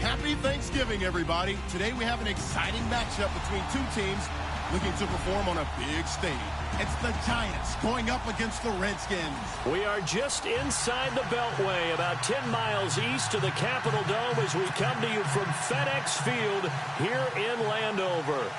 Happy Thanksgiving, everybody. Today we have an exciting matchup between two teams looking to perform on a big stage. It's the Giants going up against the Redskins. We are just inside the Beltway, about 10 miles east of the Capitol Dome as we come to you from FedEx Field here in Landover.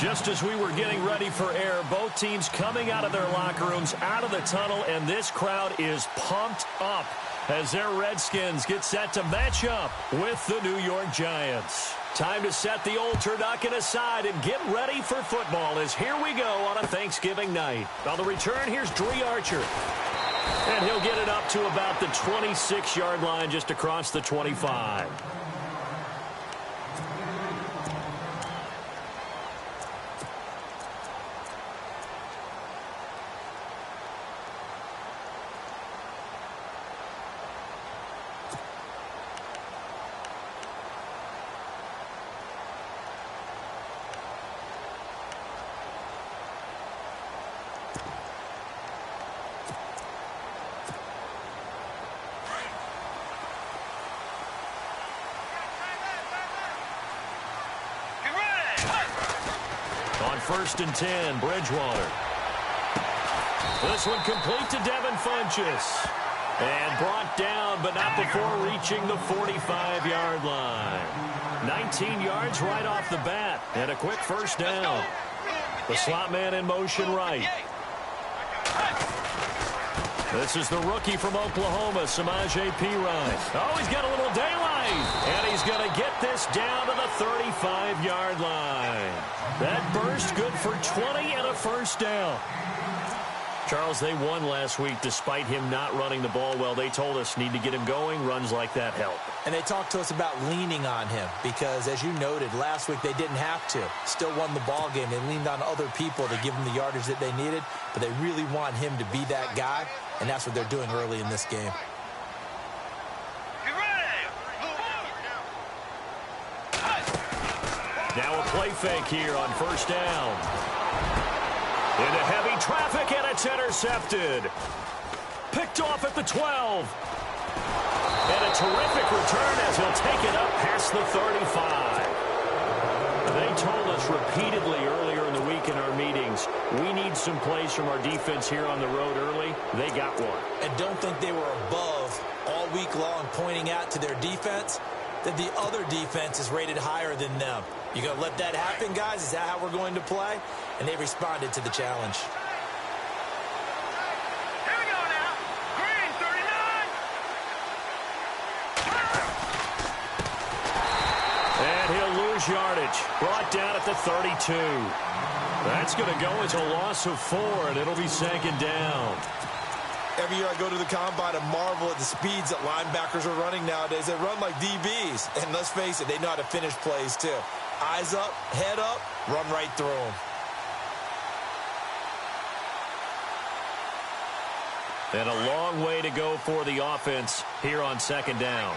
Just as we were getting ready for air, both teams coming out of their locker rooms, out of the tunnel, and this crowd is pumped up as their Redskins get set to match up with the New York Giants. Time to set the old turducken aside and get ready for football as here we go on a Thanksgiving night. On the return, here's Dree Archer. And he'll get it up to about the 26-yard line just across the 25. First and 10, Bridgewater. This one complete to Devin Funchess. And brought down, but not before reaching the 45-yard line. 19 yards right off the bat, and a quick first down. The slot man in motion right. This is the rookie from Oklahoma, Samaje Perine. Oh, he's got a little daylight. And he's going to get this down to the 35-yard line. That burst good for 20 and a first down. Charles, they won last week despite him not running the ball well. They told us need to get him going. Runs like that help. And they talked to us about leaning on him because, as you noted, last week they didn't have to. Still won the ball game. They leaned on other people to give them the yardage that they needed, but they really want him to be that guy, and that's what they're doing early in this game. Now a play fake here on first down. Into heavy traffic, and it's intercepted. Picked off at the 12. And a terrific return as he'll take it up past the 35. They told us repeatedly earlier in the week in our meetings, we need some plays from our defense here on the road early. They got one. And don't think they were above all week long pointing out to their defense that the other defense is rated higher than them. You going to let that happen, guys? Is that how we're going to play? And they responded to the challenge. Here we go now. Green, 39. And he'll lose yardage. Brought down at the 32. That's going to go as a loss of 4, and it'll be second down. Every year I go to the combine and marvel at the speeds that linebackers are running nowadays. They run like DBs. And let's face it, they know how to finish plays too. Eyes up, head up, run right through them. And a long way to go for the offense here on second down.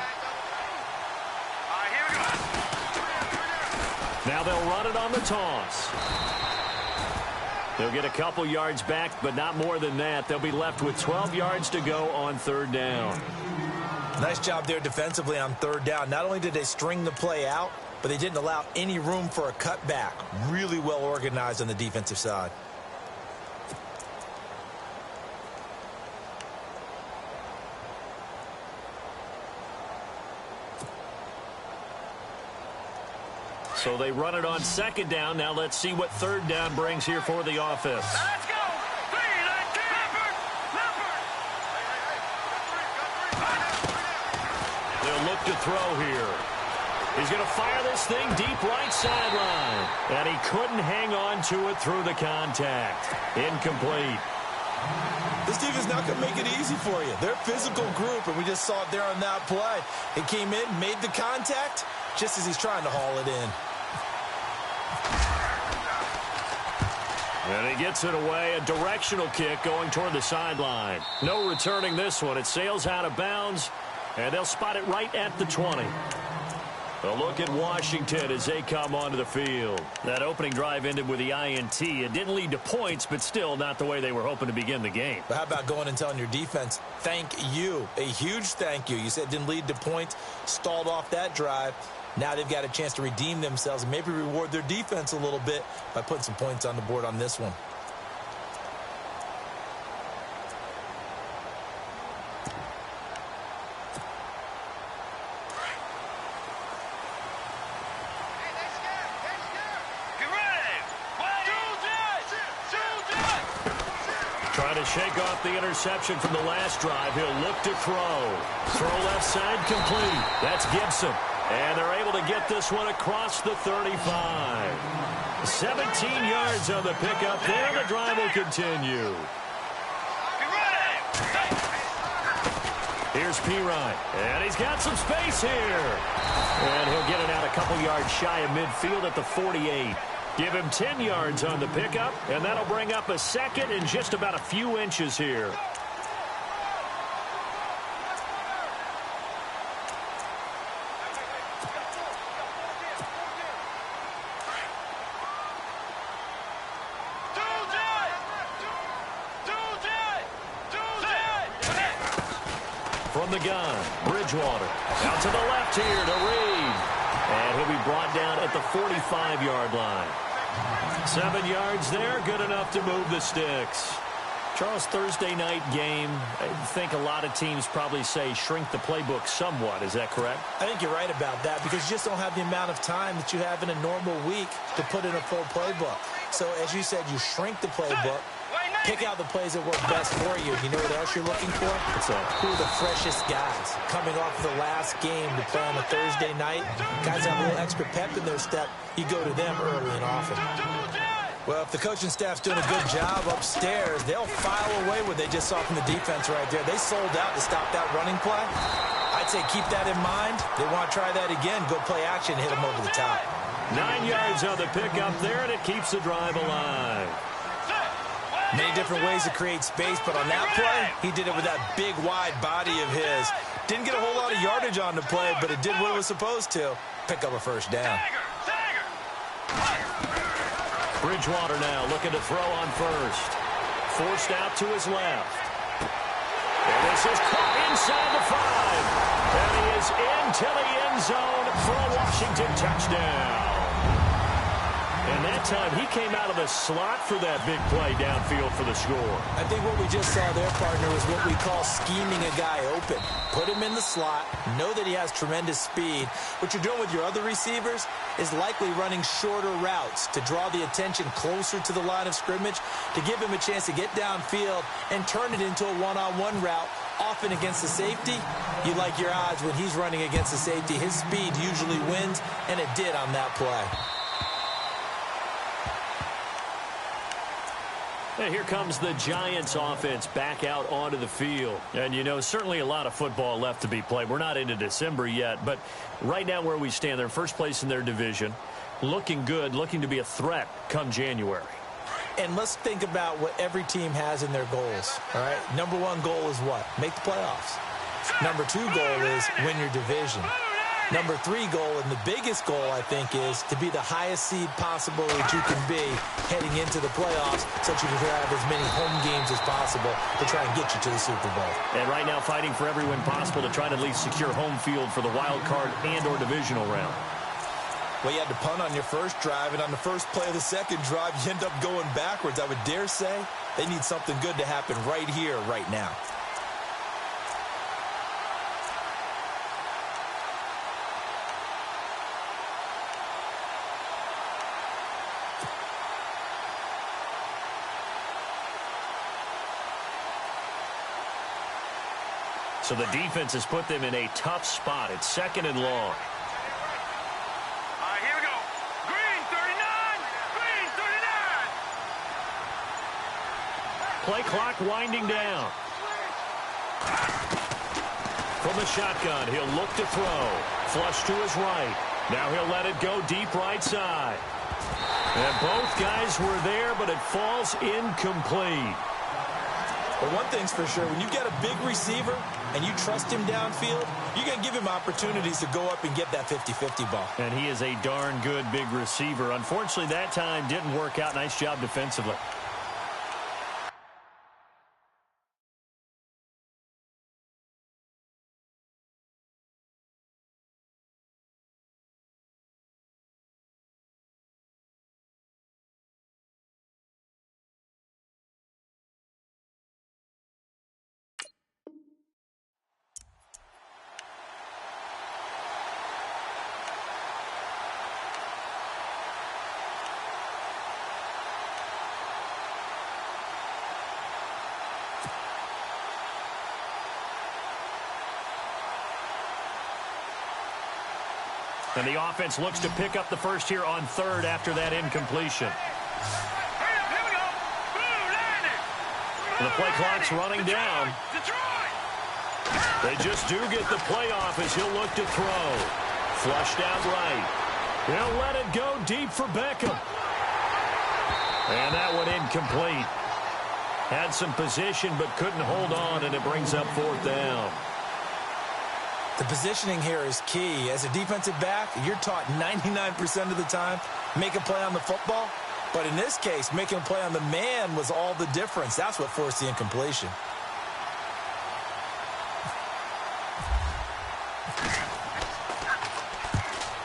Now they'll run it on the toss. They'll get a couple yards back, but not more than that. They'll be left with 12 yards to go on third down. Nice job there defensively on third down. Not only did they string the play out, but they didn't allow any room for a cutback. Really well organized on the defensive side. So they run it on second down. Now let's see what third down brings here for the offense. Let's go. 3-19. They'll look to throw here. He's going to fire this thing deep right sideline. And he couldn't hang on to it through the contact. Incomplete. This defense is not going to make it easy for you. They're a physical group, and we just saw it there on that play. He came in, made the contact, just as he's trying to haul it in. And he gets it away, a directional kick going toward the sideline. No returning this one. It sails out of bounds, and they'll spot it right at the 20. A look at Washington as they come onto the field. That opening drive ended with the INT. It didn't lead to points, but still not the way they were hoping to begin the game. But how about going and telling your defense, thank you, a huge thank you. You said it didn't lead to points, stalled off that drive. Now they've got a chance to redeem themselves and maybe reward their defense a little bit by putting some points on the board on this one. Trying to shake off the interception from the last drive. He'll look to throw. Throw left side complete. That's Gibson. And they're able to get this one across the 35. 17 yards on the pickup there. The drive will continue. Here's Pirine. And he's got some space here. And he'll get it out a couple yards shy of midfield at the 48. Give him 10 yards on the pickup, and that'll bring up a second and just about a few inches here. From the gun, Bridgewater. Out to the left here to Reed. And he'll be brought down at the 45-yard line. 7 yards there, good enough to move the sticks. Charles, Thursday night game, I think a lot of teams probably say shrink the playbook somewhat. Is that correct? I think you're right about that because you just don't have the amount of time that you have in a normal week to put in a full playbook. So, as you said, you shrink the playbook. Pick out the plays that work best for you. You know what else you're looking for? Who are the freshest guys coming off of the last game to play on a Thursday night? Guys have a little extra pep in their step. You go to them early and often. Well, if the coaching staff's doing a good job upstairs, they'll file away what they just saw from the defense right there. They sold out to stop that running play. I'd say keep that in mind. They want to try that again. Go play action, hit them over the top. 9 yards on the pickup there, and it keeps the drive alive. Many different ways to create space, but on that play, he did it with that big, wide body of his. Didn't get a whole lot of yardage on the play, but it did what it was supposed to. Pick up a first down. Bridgewater now looking to throw on first. Forced out to his left. And this is caught inside the 5. And he is into the end zone for a Washington touchdown. And that time, he came out of the slot for that big play downfield for the score. I think what we just saw there, partner, is what we call scheming a guy open. Put him in the slot, know that he has tremendous speed. What you're doing with your other receivers is likely running shorter routes to draw the attention closer to the line of scrimmage, to give him a chance to get downfield and turn it into a one-on-one route, often against the safety. You like your odds when he's running against the safety. His speed usually wins, and it did on that play. And here comes the Giants offense back out onto the field. And, you know, certainly a lot of football left to be played. We're not into December yet, but right now where we stand, they're first place in their division. Looking good, looking to be a threat come January. And let's think about what every team has in their goals, all right? Number one goal is what? Make the playoffs. Number two goal is win your division. Number three goal, and the biggest goal, I think, is to be the highest seed possible that you can be heading into the playoffs so that you can have as many home games as possible to try and get you to the Super Bowl. And right now fighting for every win possible to try to at least secure home field for the wild card and or divisional round. Well, you had to punt on your first drive, and on the first play of the second drive, you end up going backwards. I would dare say they need something good to happen right here, right now. So the defense has put them in a tough spot. It's 2nd and long. Here we go. Green 39. Green 39. Play clock winding down. From the shotgun, he'll look to throw. Flush to his right. Now he'll let it go deep right side. And both guys were there, but it falls incomplete. But one thing's for sure, when you've got a big receiver and you trust him downfield, you're going to give him opportunities to go up and get that 50-50 ball. And he is a darn good big receiver. Unfortunately, that time didn't work out. Nice job defensively. And the offense looks to pick up the first here on third after that incompletion. And the play clock's running down. They just do get the playoff as he'll look to throw. Flushed out right. He'll let it go deep for Beckham. And that one incomplete. Had some position but couldn't hold on, and it brings up fourth down. The positioning here is key. As a defensive back, you're taught 99% of the time, make a play on the football. But in this case, making a play on the man was all the difference. That's what forced the incompletion.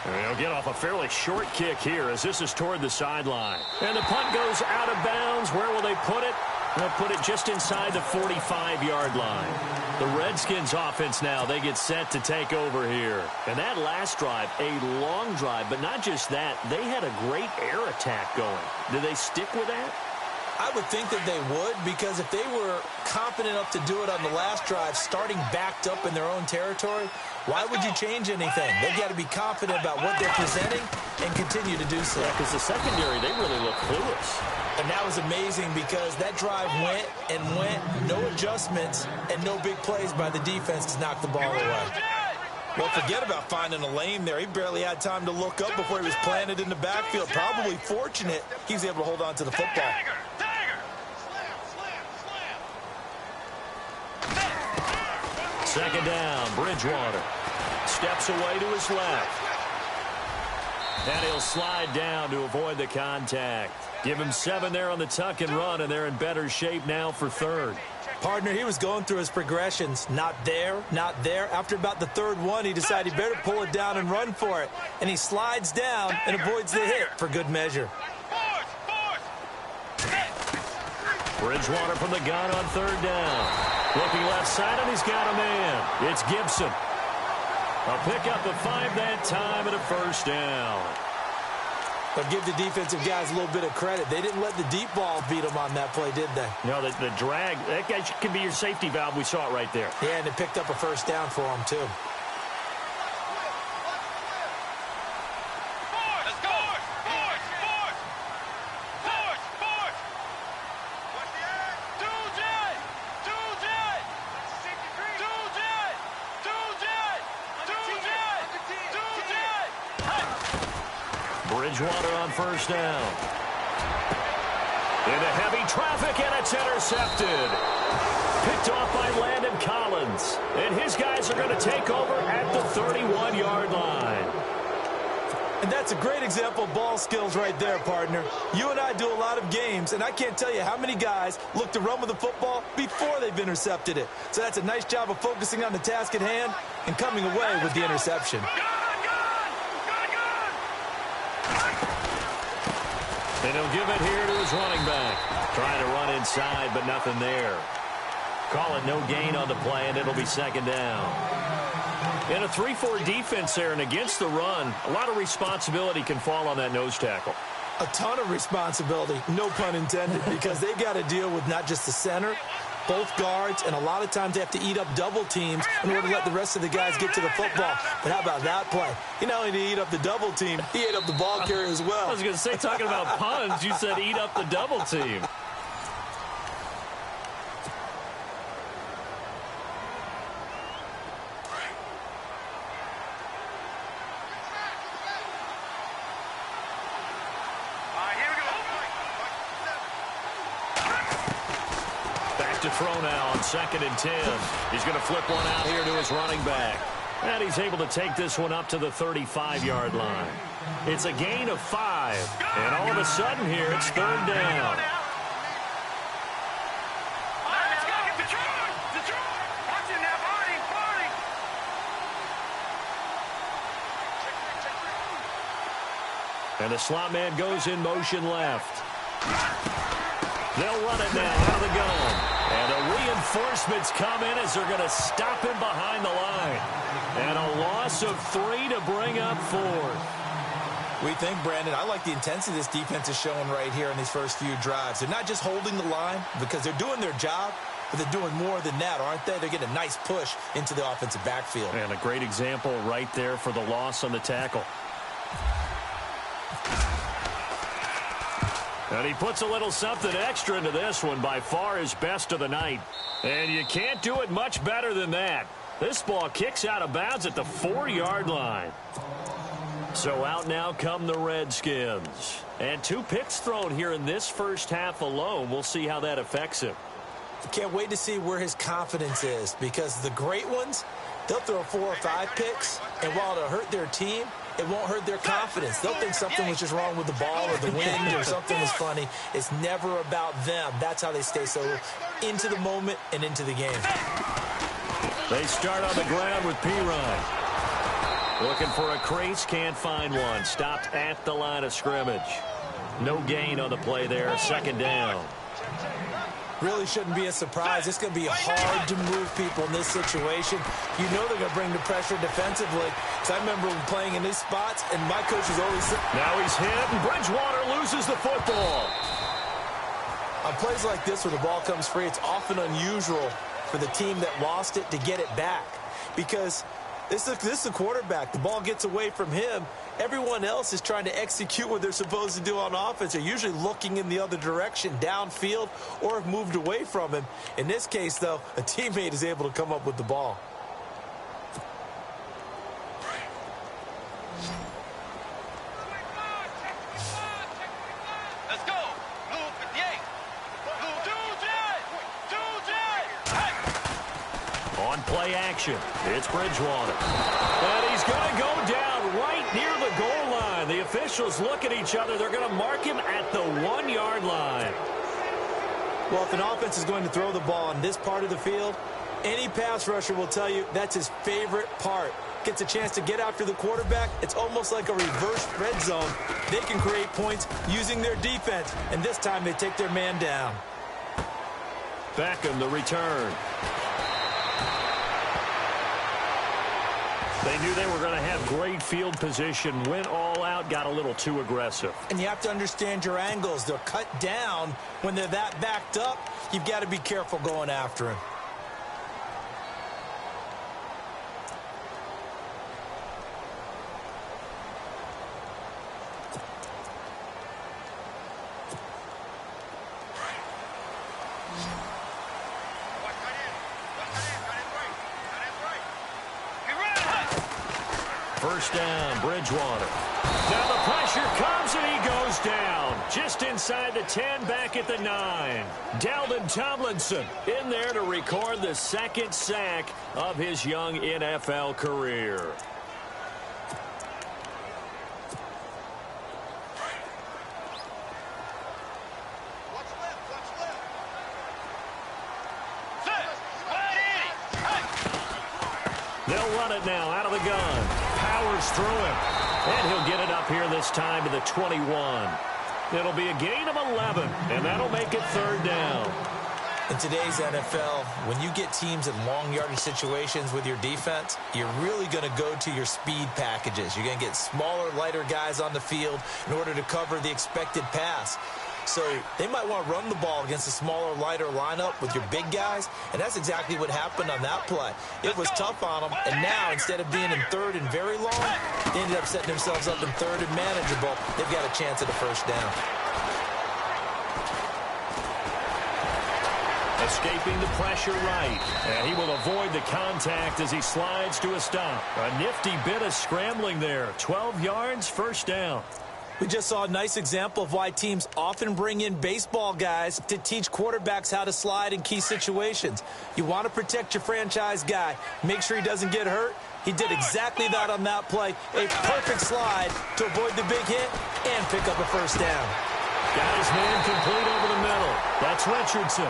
They'll get off a fairly short kick here as this is toward the sideline. And the punt goes out of bounds. Where will they put it? They'll put it just inside the 45-yard line. The Redskins offense now, they get set to take over here. And that last drive, a long drive, but not just that. They had a great air attack going. Do they stick with that? I would think that they would, because if they were confident enough to do it on the last drive, starting backed up in their own territory, why would you change anything? They've got to be confident about what they're presenting and continue to do so. Yeah, because the secondary, they really look clueless. And that was amazing because that drive went and went, no adjustments, and no big plays by the defense to knock the ball away. Well, forget about finding a lane there. He barely had time to look up before he was planted in the backfield. Probably fortunate he was able to hold on to the football. Second down, Bridgewater. Steps away to his left. And he'll slide down to avoid the contact. Give him 7 there on the tuck and run, and they're in better shape now for third. Partner, he was going through his progressions. Not there, not there. After about the third one, he decided he better pull it down and run for it. And he slides down and avoids the hit for good measure. Bridgewater from the gun on third down. Looking left side, and he's got a man. It's Gibson. A pickup of 5 that time and a first down. But give the defensive guys a little bit of credit. They didn't let the deep ball beat them on that play, did they? No, the drag, that guy could be your safety valve. We saw it right there. Yeah, and it picked up a first down for him, too. Bridgewater on first down. Into heavy traffic, and it's intercepted. Picked off by Landon Collins. And his guys are going to take over at the 31-yard line. And that's a great example of ball skills right there, partner. You and I do a lot of games, and I can't tell you how many guys look to run with the football before they've intercepted it. So that's a nice job of focusing on the task at hand and coming away with the interception. And he'll give it here to his running back. Trying to run inside, but nothing there. Call it no gain on the play, and it'll be second down. In a 3-4 defense there, and against the run, a lot of responsibility can fall on that nose tackle. A ton of responsibility, no pun intended, because they've got to deal with not just the center, both guards, and a lot of times they have to eat up double teams in order to let the rest of the guys get to the football. But how about that play? He not only did he eat up the double team, he ate up the ball carrier as well. I was going to say, talking about puns, you said eat up the double team. To throw now on 2nd and 10. He's going to flip one out here to his running back. And he's able to take this one up to the 35-yard line. It's a gain of 5. And all of a sudden here, it's third down. And the slot man goes in motion left. They'll run it now out of the gun. And a reinforcement's come in as they're going to stop him behind the line. And a loss of 3 to bring up 4th. We think, Brandon, I like the intensity this defense is showing right here in these first few drives. They're not just holding the line because they're doing their job, but they're doing more than that, aren't they? They're getting a nice push into the offensive backfield. And a great example right there for the loss on the tackle. And he puts a little something extra into this one, by far his best of the night. And you can't do it much better than that. This ball kicks out of bounds at the 4-yard line. So out now come the Redskins. And 2 picks thrown here in this first half alone. We'll see how that affects him. Can't wait to see where his confidence is, because the great ones, they'll throw 4 or 5 picks, and while it'll hurt their team, it won't hurt their confidence. They'll think something was just wrong with the ball or the wind or something was funny. It's never about them. That's how they stay so into the moment and into the game. They start on the ground with Pirine. Looking for a crease, can't find one. Stopped at the line of scrimmage. No gain on the play there, 2nd down. Really shouldn't be a surprise. It's going to be hard to move people in this situation. You know they're going to bring the pressure defensively. Because I remember playing in these spots, and my coach was always... Now he's hit, and Bridgewater loses the football. On plays like this where the ball comes free, it's often unusual for the team that lost it to get it back. Because this is the quarterback. The ball gets away from him. Everyone else is trying to execute what they're supposed to do on offense. They're usually looking in the other direction, downfield, or have moved away from him. In this case, though, a teammate is able to come up with the ball. Let's go. Blue 58. Blue DJ. On play action, it's Bridgewater. And he's going to go down right near the goal line. The officials look at each other. They're going to mark him at the 1-yard line. Well, if an offense is going to throw the ball on this part of the field, any pass rusher will tell you that's his favorite part. Gets a chance to get after the quarterback. It's almost like a reverse red zone. They can create points using their defense, and this time they take their man down. Beckham, the return. They knew they were going to have great field position, went all out, got a little too aggressive. And you have to understand your angles. They're cut down when they're that backed up. You've got to be careful going after him. First down, Bridgewater. Now the pressure comes and he goes down. Just inside the 10, back at the 9. Dalvin Tomlinson in there to record the 2nd sack of his young NFL career. They'll run it now out of the gun. Powers through him. And he'll get it up here this time to the 21. It'll be a gain of 11, and that'll make it 3rd down. In today's NFL, when you get teams in long yardage situations with your defense, you're really going to go to your speed packages. You're going to get smaller, lighter guys on the field in order to cover the expected pass. So they might want to run the ball against a smaller, lighter lineup with your big guys, and that's exactly what happened on that play. It was tough on them, and now instead of being in 3rd and very long, they ended up setting themselves up in 3rd and manageable. They've got a chance at a 1st down. Escaping the pressure right, and he will avoid the contact as he slides to a stop. A nifty bit of scrambling there. 12 yards, 1st down. We just saw a nice example of why teams often bring in baseball guys to teach quarterbacks how to slide in key situations. You want to protect your franchise guy. Make sure he doesn't get hurt. He did exactly that on that play. A perfect slide to avoid the big hit and pick up a 1st down. Got his man complete over the middle. That's Richardson.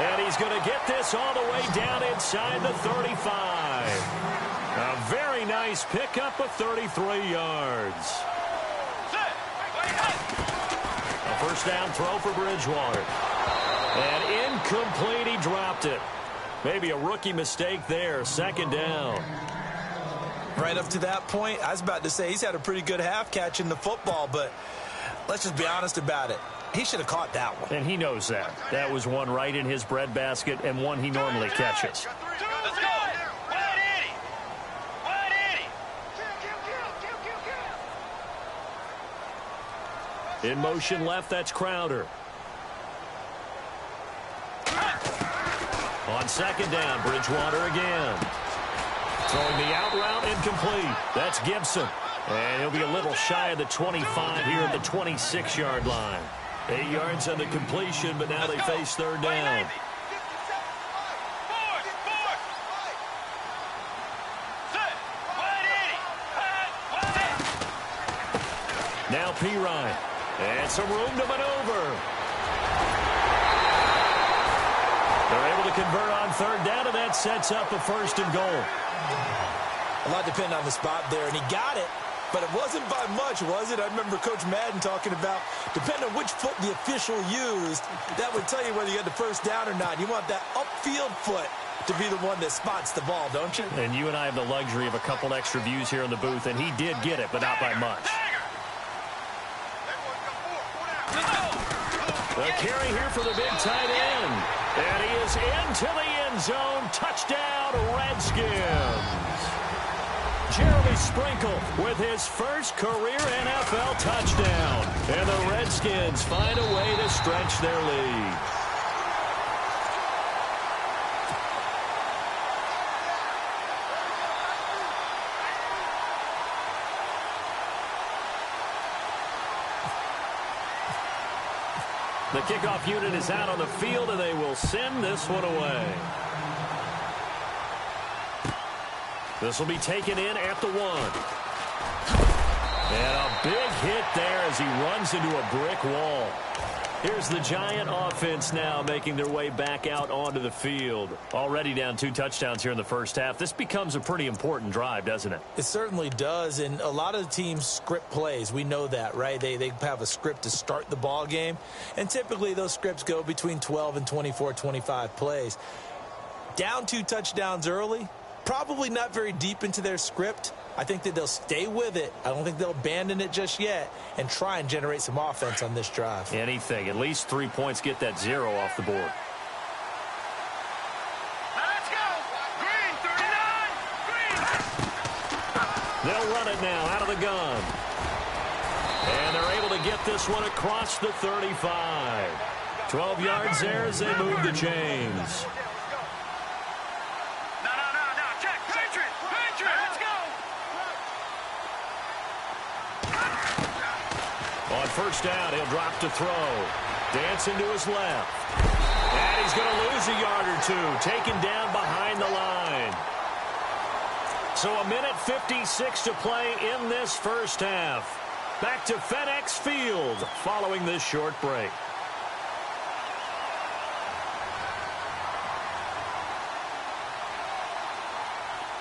And he's going to get this all the way down inside the 35. A very nice pickup of 33 yards. A 1st down throw for Bridgewater. And incomplete, he dropped it. Maybe a rookie mistake there, 2nd down. Right up to that point, I was about to say he's had a pretty good half catching the football, but let's just be honest about it. He should have caught that one. And he knows that. That was one right in his breadbasket and one he normally catches. Let's go. Wide Eddie. Wide Eddie. In motion left, that's Crowder. On second down, Bridgewater again. Throwing the out route, incomplete. That's Gibson. And he'll be a little shy of the 25 here at the 26-yard line. 8 yards on the completion, but now they face third down. Now Pirine. And some room to maneuver. They're able to convert on third down, and that sets up a 1st and goal. A lot depended on the spot there, and he got it. But it wasn't by much, was it? I remember Coach Madden talking about, depending on which foot the official used, that would tell you whether you had the 1st down or not. You want that upfield foot to be the one that spots the ball, don't you? And you and I have the luxury of a couple extra views here in the booth, and he did get it, but not by much. The carry here for the big tight end. And he is into the end zone. Touchdown, Redskins. Jeremy Sprinkle with his first career NFL touchdown. And the Redskins find a way to stretch their lead. The kickoff unit is out on the field, and they will send this one away. This will be taken in at the 1. And a big hit there as he runs into a brick wall. Here's the Giant offense now making their way back out onto the field. Already down 2 touchdowns here in the first half. This becomes a pretty important drive, doesn't it? It certainly does, and a lot of the teams script plays. We know that, right? They have a script to start the ball game, and typically those scripts go between 12 and 24, 25 plays. Down 2 touchdowns early, probably not very deep into their script. I think that they'll stay with it. I don't think they'll abandon it just yet and try and generate some offense on this drive. Anything. At least 3 points, get that 0 off the board. Let's go. Green, 39. Green. They'll run it now out of the gun. And they're able to get this one across the 35. 12 yards there as they move the chains. On first down, he'll drop to throw. Dancing to his left. And he's going to lose a yard or 2. Taken down behind the line. So 1:56 to play in this first half. Back to FedEx Field following this short break.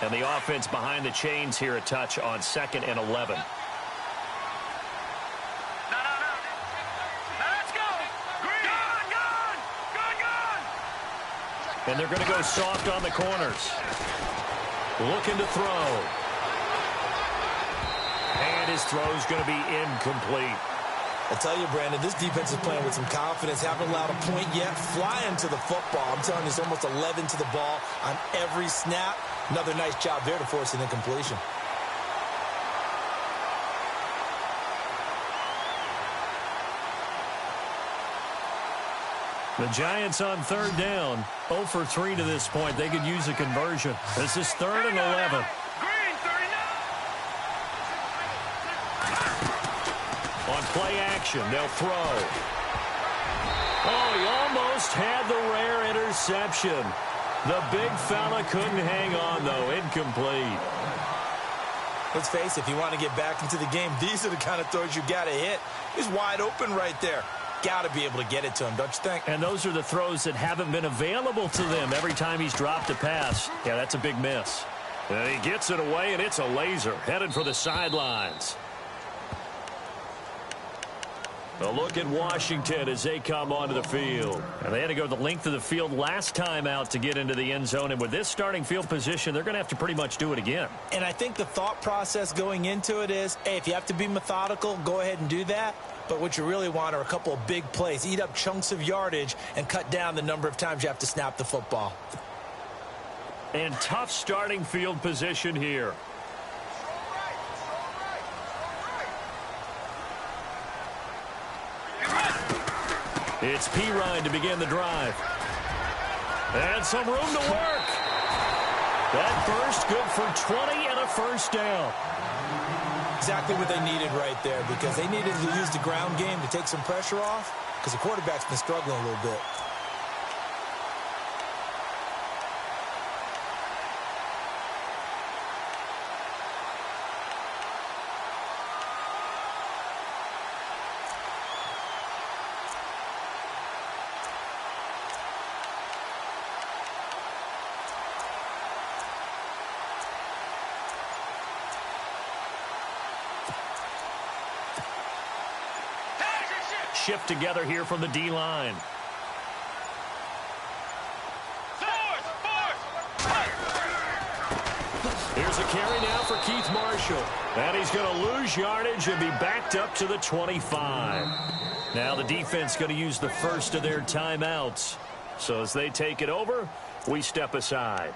And the offense behind the chains here a touch on 2nd and 11. And they're going to go soft on the corners. Looking to throw. And his throw's going to be incomplete. I tell you, Brandon, this defense is playing with some confidence. Haven't allowed a point yet. Flying to the football. I'm telling you, it's almost 11 to the ball on every snap. Another nice job there to force an incompletion. The Giants on third down, 0 for 3 to this point. They could use a conversion. This is 3rd and 11. Green, 39. On play action, they'll throw. Oh, he almost had the rare interception. The big fella couldn't hang on, though. Incomplete. Let's face it, if you want to get back into the game, these are the kind of throws you got to hit. He's wide open right there. Got to be able to get it to him, don't you think? And those are the throws that haven't been available to them every time he's dropped a pass. Yeah, that's a big miss. And he gets it away, and it's a laser headed for the sidelines. A look at Washington as they come onto the field. And they had to go the length of the field last time out to get into the end zone. And with this starting field position, they're going to have to pretty much do it again. And I think the thought process going into it is, hey, if you have to be methodical, go ahead and do that. But what you really want are a couple of big plays. Eat up chunks of yardage and cut down the number of times you have to snap the football. And tough starting field position here. It's Pirine to begin the drive. And some room to work. That burst good for 20 and a first down. Exactly what they needed right there, because they needed to use the ground game to take some pressure off, because the quarterback's been struggling a little bit. Shift together here from the D-line. Here's a carry now for Keith Marshall. And he's going to lose yardage and be backed up to the 25. Now the defense going to use the first of their timeouts. So as they take it over, we step aside.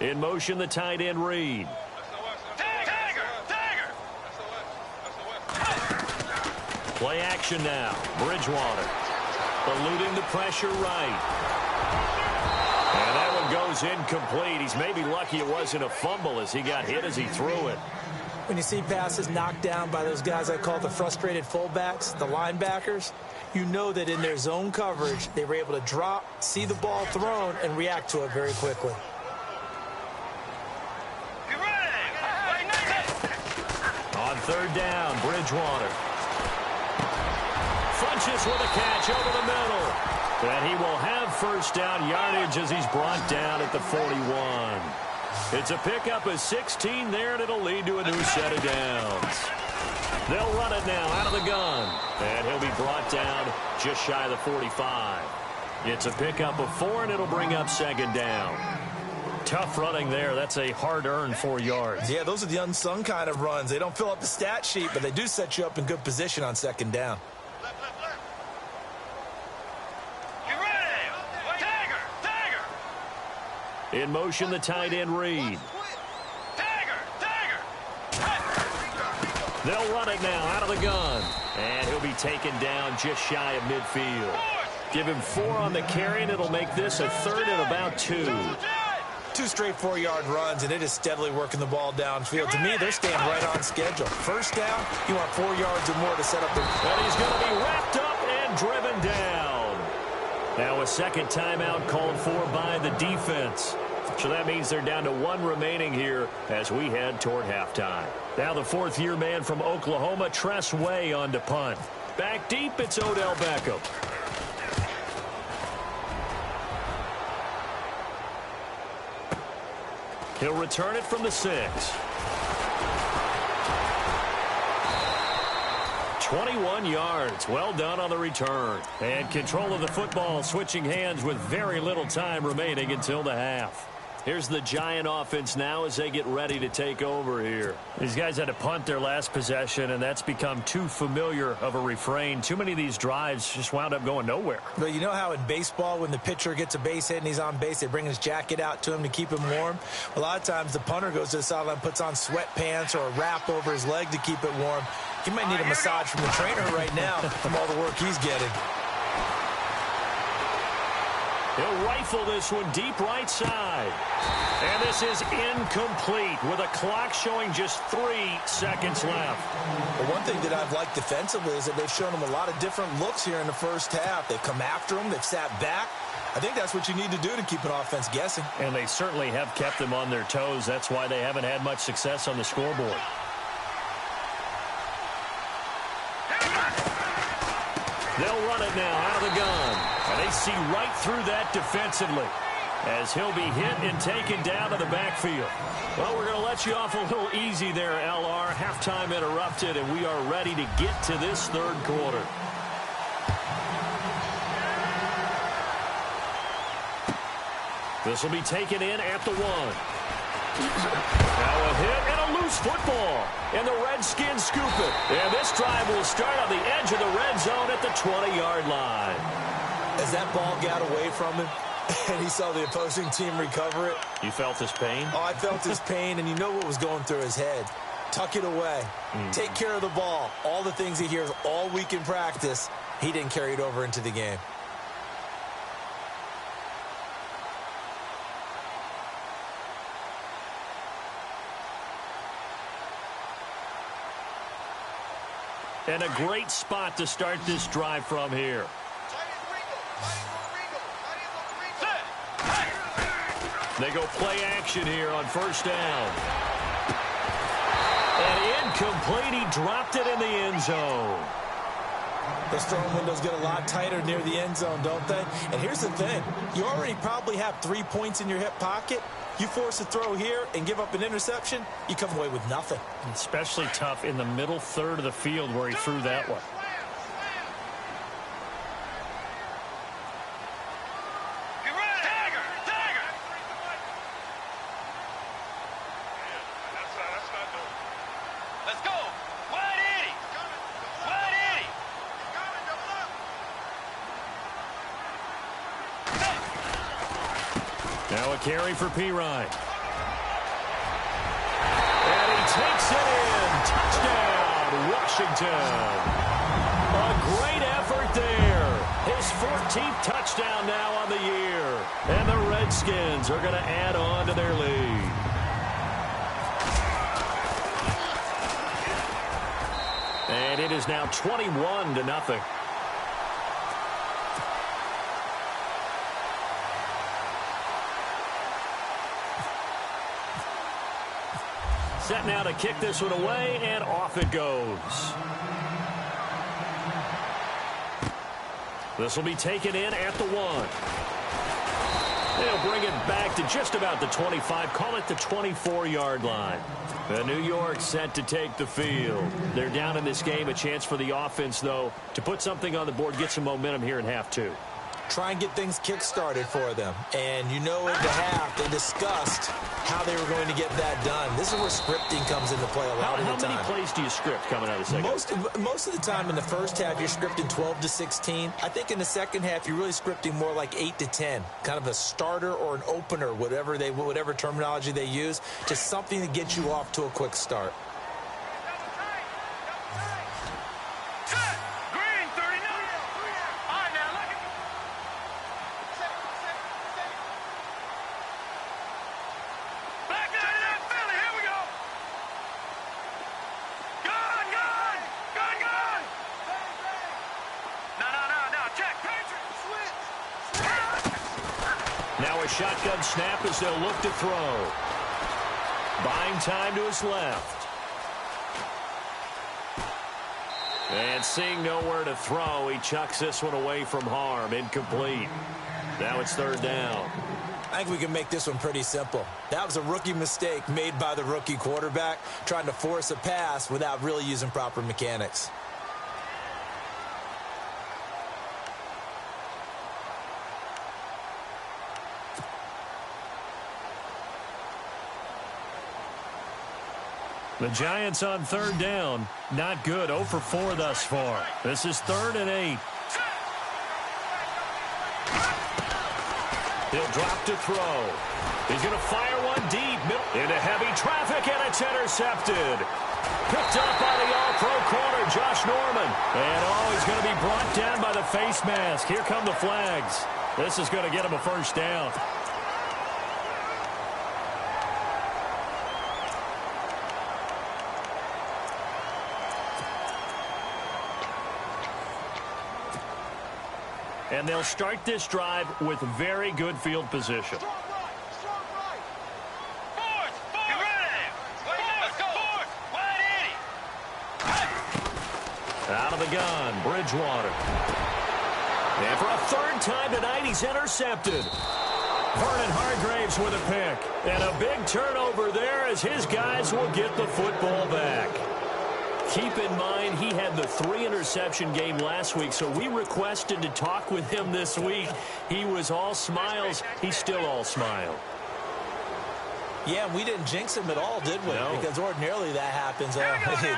In motion, the tight end Reed. Play action now. Bridgewater eluding the pressure right. And that one goes incomplete. He's maybe lucky it wasn't a fumble as he got hit as he threw it. When you see passes knocked down by those guys I call the frustrated fullbacks, the linebackers, you know that in their zone coverage, they were able to drop, see the ball thrown, and react to it very quickly. On third down, Bridgewater funches with a catch over the middle. And he will have first down yardage as he's brought down at the 41. It's a pickup of 16 there, and it'll lead to a new set of downs. They'll run it now out of the gun. And he'll be brought down just shy of the 45. It's a pickup of 4, and it'll bring up second down. Tough running there. That's a hard-earned 4 yards. Yeah, those are the unsung kind of runs. They don't fill up the stat sheet, but they do set you up in good position on second down. In motion, the tight end Reed. They'll run it now out of the gun. And he'll be taken down just shy of midfield. Give him 4 on the carry, and it'll make this a third and about 2. 2 straight 4-yard runs, and it is steadily working the ball downfield. To me, they're staying right on schedule. First down, you want 4 yards or more to set up the... And he's going to be wrapped up and driven down. Now a second timeout called for by the defense. So that means they're down to 1 remaining here as we head toward halftime. Now the 4th-year man from Oklahoma, Tress Way, on to punt. Back deep, it's Odell Beckham. He'll return it from the 6. 21 yards. Well done on the return. And control of the football switching hands with very little time remaining until the half. Here's the Giant offense now as they get ready to take over here. These guys had to punt their last possession, and that's become too familiar of a refrain. Too many of these drives just wound up going nowhere. But you know how in baseball, when the pitcher gets a base hit and he's on base, they bring his jacket out to him to keep him warm? A lot of times the punter goes to the sideline, puts on sweatpants or a wrap over his leg to keep it warm. He might need a massage from the trainer right now from all the work he's getting. He'll rifle this one deep right side. And this is incomplete with a clock showing just 3 seconds left. Well, one thing that I've liked defensively is that they've shown him a lot of different looks here in the first half. They've come after him. They've sat back. I think that's what you need to do to keep an offense guessing. And they certainly have kept them on their toes. That's why they haven't had much success on the scoreboard. They'll run it now out of the gun. And they see right through that defensively as he'll be hit and taken down to the backfield. Well, we're going to let you off a little easy there, LR. Halftime interrupted, and we are ready to get to this third quarter. This will be taken in at the 1. Now a hit and a loose football. And the Redskins scoop it. And this drive will start on the edge of the red zone at the 20-yard line. As that ball got away from him and he saw the opposing team recover it. You felt his pain? Oh, I felt his pain, and you know what was going through his head. Tuck it away. Take care of the ball. All the things he hears all week in practice, he didn't carry it over into the game. And a great spot to start this drive from here. They go play action here on first down. And incomplete. He dropped it in the end zone. Those throwing windows get a lot tighter near the end zone, don't they? And here's the thing. You already probably have 3 points in your hip pocket. You force a throw here and give up an interception, you come away with nothing. Especially tough in the middle third of the field where he threw that one. Now a carry for Pirine. And he takes it in. Touchdown, Washington. A great effort there. His 14th touchdown now on the year. And the Redskins are going to add on to their lead. And it is now 21-0. Set now to kick this one away, and off it goes. This will be taken in at the 1. They'll bring it back to just about the 25, call it the 24-yard line. The New York set to take the field. They're down in this game. A chance for the offense, though, to put something on the board, get some momentum here in half 2. Try and get things kick-started for them. And you know at the half, they discussed how they were going to get that done. This is where scripting comes into play a lot of the time. How many plays do you script coming out of the second? Most of the time in the first half, you're scripting 12 to 16. I think in the second half, you're really scripting more like 8 to 10. Kind of a starter or an opener, whatever terminology they use. Just something to get you off to a quick start. Shotgun snap as they'll look to throw. Buying time to his left. And seeing nowhere to throw, he chucks this one away from harm. Incomplete. Now it's third down. I think we can make this one pretty simple. That was a rookie mistake made by the rookie quarterback, trying to force a pass without really using proper mechanics. The Giants on third down. Not good. 0 for 4 thus far. This is 3rd and 8. He'll drop to throw. He's going to fire one deep. Into heavy traffic, and it's intercepted. Picked up by the all-pro corner, Josh Norman. And he's going to be brought down by the face mask. Here come the flags. This is going to get him a first down. And they'll start this drive with very good field position. Out of the gun, Bridgewater. And for a third time tonight, he's intercepted. Vernon Hargraves with a pick. And a big turnover there as his guys will get the football back. Keep in mind, he had the 3-interception game last week, so we requested to talk with him this week. He was all smiles. He's still all smile. Yeah, we didn't jinx him at all, did we? No. Because ordinarily that happens.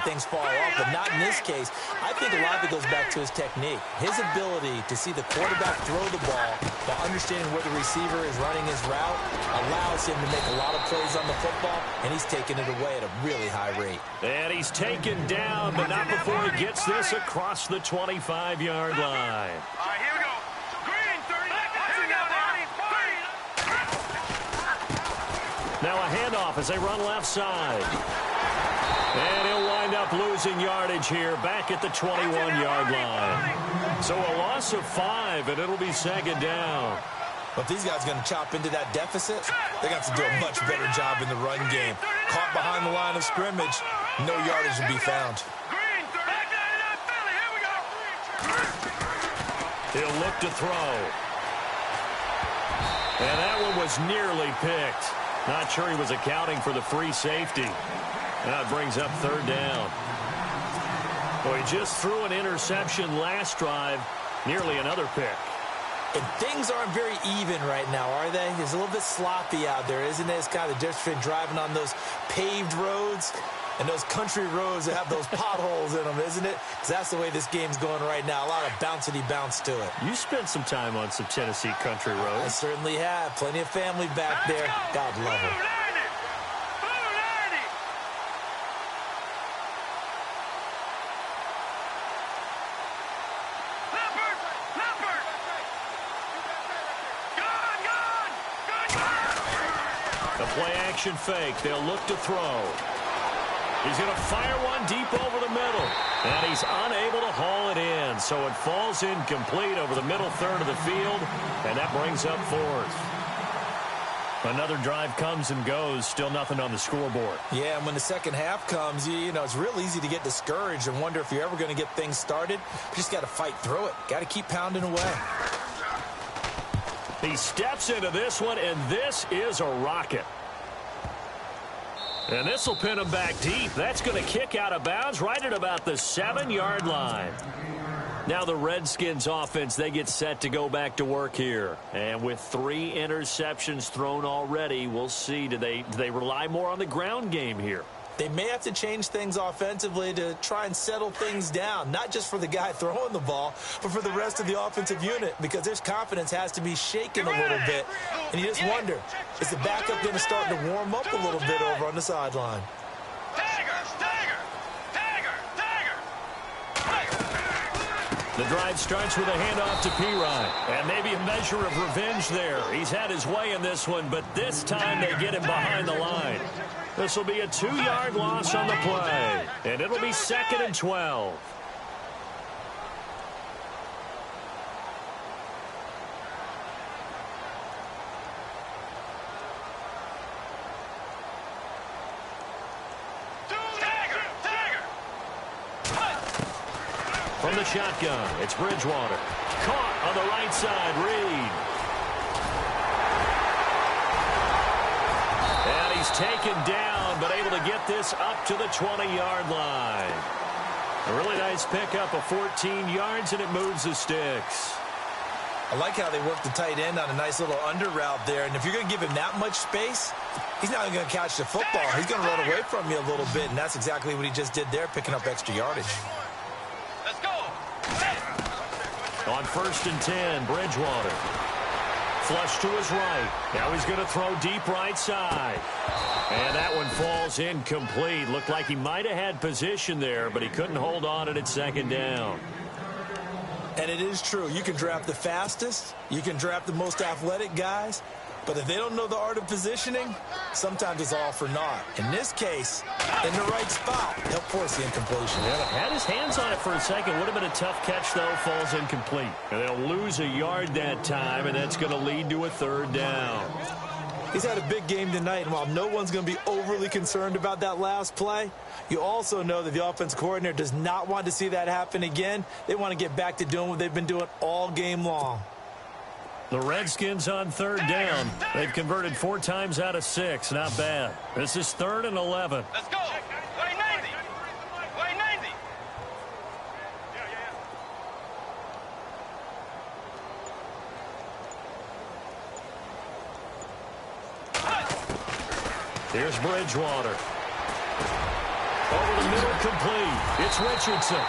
Things fall off, but not in this case. I think a lot of it goes back to his technique. His ability to see the quarterback throw the ball while understanding where the receiver is running his route allows him to make a lot of plays on the football, and he's taking it away at a really high rate. And he's taken down, but not before he gets this across the 25-yard line. All right, here we go. Green, 30. Here we go, Ronnie. Now a handoff as they run left side. And he'll wind up losing yardage here back at the 21-yard line. So a loss of 5, and it'll be second down. But if these guys are going to chop into that deficit, they got to do a much better job in the run game. Caught behind the line of scrimmage, no yardage to be found. Green, 30. Back down to Philly. Here we go. He'll look to throw. And that one was nearly picked. Not sure he was accounting for the free safety. That brings up third down. Well, he just threw an interception last drive. Nearly another pick. And things aren't very even right now, are they? It's a little bit sloppy out there, isn't it? It's kind of the difference between driving on those paved roads and those country roads that have those potholes in them, isn't it? Because that's the way this game's going right now. A lot of bouncy bounce to it. You spent some time on some Tennessee country roads. I certainly have. Plenty of family back there. God love them. The play-action fake. They'll look to throw. He's going to fire one deep over the middle. And he's unable to haul it in. So it falls incomplete over the middle third of the field. And that brings up fourth. Another drive comes and goes. Still nothing on the scoreboard. Yeah, and when the second half comes, you know, it's real easy to get discouraged and wonder if you're ever going to get things started. You just got to fight through it. Got to keep pounding away. He steps into this one, and this is a rocket. And this will pin him back deep. That's going to kick out of bounds right at about the 7-yard line. Now the Redskins offense, they get set to go back to work here. And with 3 interceptions thrown already, we'll see. Do they rely more on the ground game here? They may have to change things offensively to try and settle things down, not just for the guy throwing the ball, but for the rest of the offensive unit, because their confidence has to be shaken a little bit. And you just wonder, is the backup going to start to warm up a little bit over on the sideline? The drive starts with a handoff to Pirine. And maybe a measure of revenge there. He's had his way in this one, but this time they get him behind the line. This will be a 2-yard loss on the play. And it'll be 2nd and 12. From the shotgun, it's Bridgewater. Caught on the right side, Reed. And he's taken down, but able to get this up to the 20-yard line. A really nice pickup of 14 yards, and it moves the sticks. I like how they work the tight end on a nice little under route there. And if you're going to give him that much space, he's not going to catch the football. He's going to run away from you a little bit, and that's exactly what he just did there, picking up extra yardage. Let's go. On 1st and 10, Bridgewater. Flush to his right. Now he's going to throw deep right side. And that one falls incomplete. Looked like he might have had position there, but he couldn't hold on at 2nd down. And it is true. You can draft the fastest. You can draft the most athletic guys. But if they don't know the art of positioning, sometimes it's all for naught. In this case, in the right spot, he'll force the incompletion. Yeah, had his hands on it for a second. Would have been a tough catch, though. Falls incomplete. And they'll lose a yard that time, and that's going to lead to a third down. He's had a big game tonight, and while no one's going to be overly concerned about that last play, you also know that the offense coordinator does not want to see that happen again. They want to get back to doing what they've been doing all game long. The Redskins on third down. They've converted 4 times out of 6. Not bad. This is 3rd and 11. Let's go. Play 90. Play 90. Here's Bridgewater. Over the middle, complete. It's Richardson.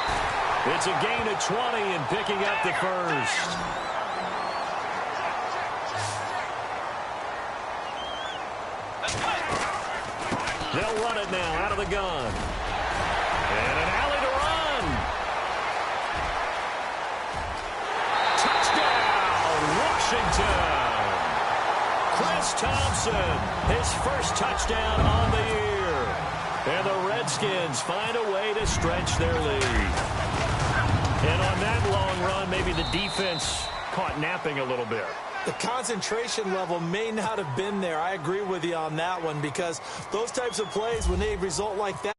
It's a gain of 20 and picking up the first. They'll run it now out of the gun. And an alley to run. Touchdown, Washington. Chris Thompson, his first touchdown on the year. And the Redskins find a way to stretch their lead. And on that long run, maybe the defense caught napping a little bit. The concentration level may not have been there. I agree with you on that one because those types of plays, when they result like that,